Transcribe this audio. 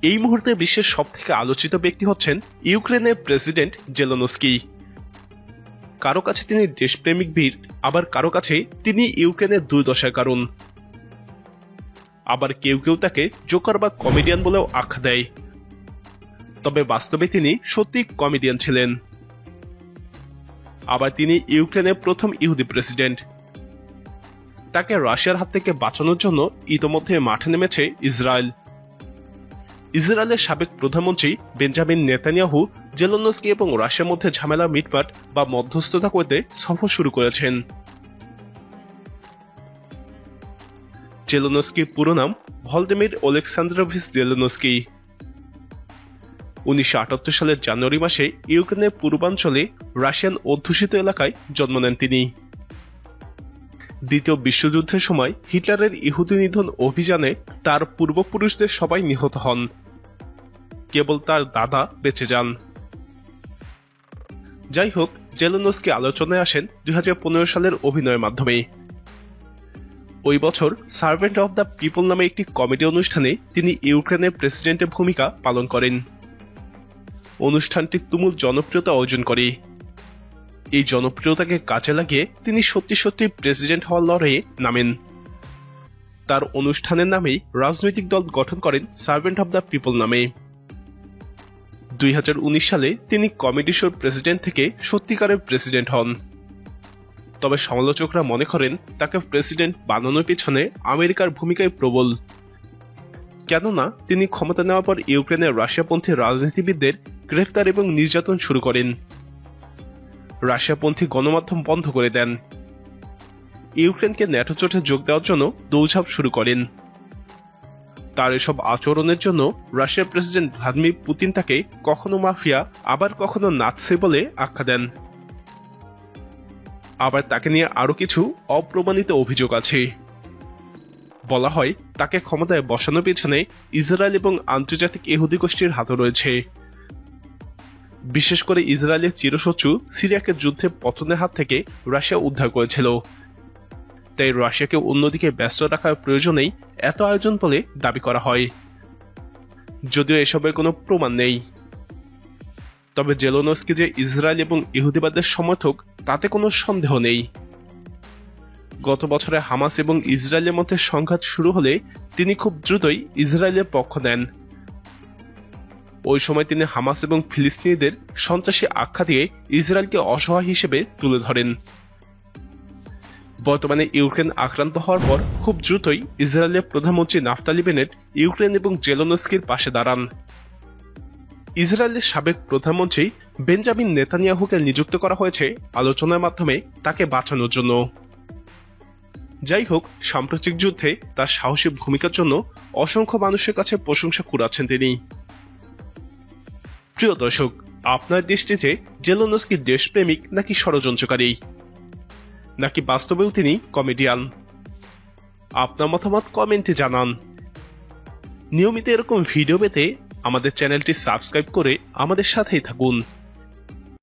এই মুহূর্তে বিশ্বের সবথেকে আলোচিত ব্যক্তি হচ্ছেন ইউক্রেনের প্রেসিডেন্ট জেলেনস্কি। কারো কাছে তিনি দেশপ্রেমিক বীর, আবার কারো কাছে তিনি ইউক্রেনের দুর্দশার কারণ। আবার কেউ কেউ তাকে জোকার বা কমেডিয়ান বলেও আখ্যা দেয়। তবে বাস্তবে তিনি সত্যি কমেডিয়ান ছিলেন। আবার তিনি ইউক্রেনের প্রথম ইহুদি প্রেসিডেন্ট। তাকে রাশিয়ার হাত থেকে বাঁচানোর জন্য ইতোমধ্যে মাঠে নেমেছে ইসরায়েল। ইসরায়েলের সাবেক প্রধানমন্ত্রী বেঞ্জামিন নেতানিয়াহু জেলেনস্কি এবং রাশিয়ার মধ্যে ঝামেলা মিটমাট বা মধ্যস্থতা করতে সফর শুরু করেছেন। জেলেনস্কির পুরো নাম ভলদিমির ওলেক্সান্দ্রভিচ জেলেনস্কি। 1978 সালের জানুয়ারি মাসে ইউক্রেনের পূর্বাঞ্চলে রাশিয়ান অধ্যুষিত এলাকায় জন্ম নেন তিনি। দ্বিতীয় বিশ্বযুদ্ধের সময় হিটলারের ইহুদি নিধন অভিযানে তার পূর্বপুরুষদের সবাই নিহত হন, কেবল তার দাদা বেঁচে যান। যাই হোক, জেলেনস্কি আলোচনায় আসেন 2015 সালের অভিনয়ের মাধ্যমে। ওই বছর সার্ভেন্ট অব দ্য পিপল নামে একটি কমেডি অনুষ্ঠানে তিনি ইউক্রেনের প্রেসিডেন্টের ভূমিকা পালন করেন। অনুষ্ঠানটি তুমুল জনপ্রিয়তা অর্জন করে। এই জনপ্রিয়তাকে কাজে লাগিয়ে তিনি সত্যি সত্যি প্রেসিডেন্ট হওয়ার লড়াইয়ে নামেন। তার অনুষ্ঠানের নামেই রাজনৈতিক দল গঠন করেন সার্ভেন্ট অব দ্য পিপল নামে। 2019 সালে তিনি কমেডি শোর প্রেসিডেন্ট থেকে সত্যিকারের প্রেসিডেন্ট হন। তবে সমালোচকরা মনে করেন তাকে প্রেসিডেন্ট বানানোর পিছনে আমেরিকার ভূমিকায় প্রবল। কেননা তিনি ক্ষমতা নেওয়ার পর ইউক্রেনের রাশিয়াপন্থী রাজনীতিবিদদের গ্রেফতার এবং নির্যাতন শুরু করেন। রাশিয়াপন্থী গণমাধ্যম বন্ধ করে দেন। ইউক্রেনকে ন্যাটো জোটে যোগ দেওয়ার জন্য দৌড়ঝাঁপ শুরু করেন। তার এসব আচরণের জন্য রাশিয়ার প্রেসিডেন্ট ভ্লাদিমির পুতিন তাকে কখনো মাফিয়া, আবার কখনো নাৎসি বলে আখ্যা দেন। আবার তাকে নিয়ে আরো কিছু অপ্রমাণিত অভিযোগ আছে। বলা হয় তাকে ক্ষমতায় বসানোর পেছনে ইসরায়েল এবং আন্তর্জাতিক ইহুদি গোষ্ঠীর হাত রয়েছে। বিশেষ করে ইসরায়েলের চিরশত্রু সিরিয়াকে যুদ্ধে পতনের হাত থেকে রাশিয়া উদ্ধার করেছিল। তাই রাশিয়াকে অন্যদিকে ব্যস্ত রাখার প্রয়োজনেই এত আয়োজন বলে দাবি করা হয়, যদিও এসবের কোনো প্রমাণ নেই। তবে জেলেনস্কি যে ইসরায়েল এবং ইহুদিবাদের সমর্থক তাতে কোনো সন্দেহ নেই। গত বছরে হামাস এবং ইসরায়েলের মধ্যে সংঘাত শুরু হলে তিনি খুব দ্রুতই ইসরায়েলের পক্ষ নেন। ওই সময় তিনি হামাস এবং ফিলিস্তিনিদের সন্ত্রাসী আখ্যা দিয়ে ইসরায়েলকে অসহায় হিসেবে তুলে ধরেন। বর্তমানে ইউক্রেন আক্রান্ত হওয়ার পর খুব দ্রুতই ইসরায়েলের প্রধানমন্ত্রী নাফতালি বেনেট ইউক্রেন এবং জেলেনস্কির পাশে দাঁড়ান। ইসরায়েলের সাবেক প্রধানমন্ত্রী বেঞ্জামিন নেতানিয়াহুকে নিযুক্ত করা হয়েছে আলোচনার মাধ্যমে তাকে বাঁচানোর জন্য। যাই হোক, সাম্প্রতিক যুদ্ধে তার সাহসী ভূমিকার জন্য অসংখ্য মানুষের কাছে প্রশংসা কুড়াচ্ছেন তিনি। প্রিয় দর্শক, আপনার দৃষ্টিতে জেলেনস্কি দেশপ্রেমিক নাকি ষড়যন্ত্রকারী, নাকি বাস্তবেও তিনি কমেডিয়ান? আপনার মতামত কমেন্টে জানান। নিয়মিত এরকম ভিডিও পেতে আমাদের চ্যানেলটি সাবস্ক্রাইব করে আমাদের সাথেই থাকুন।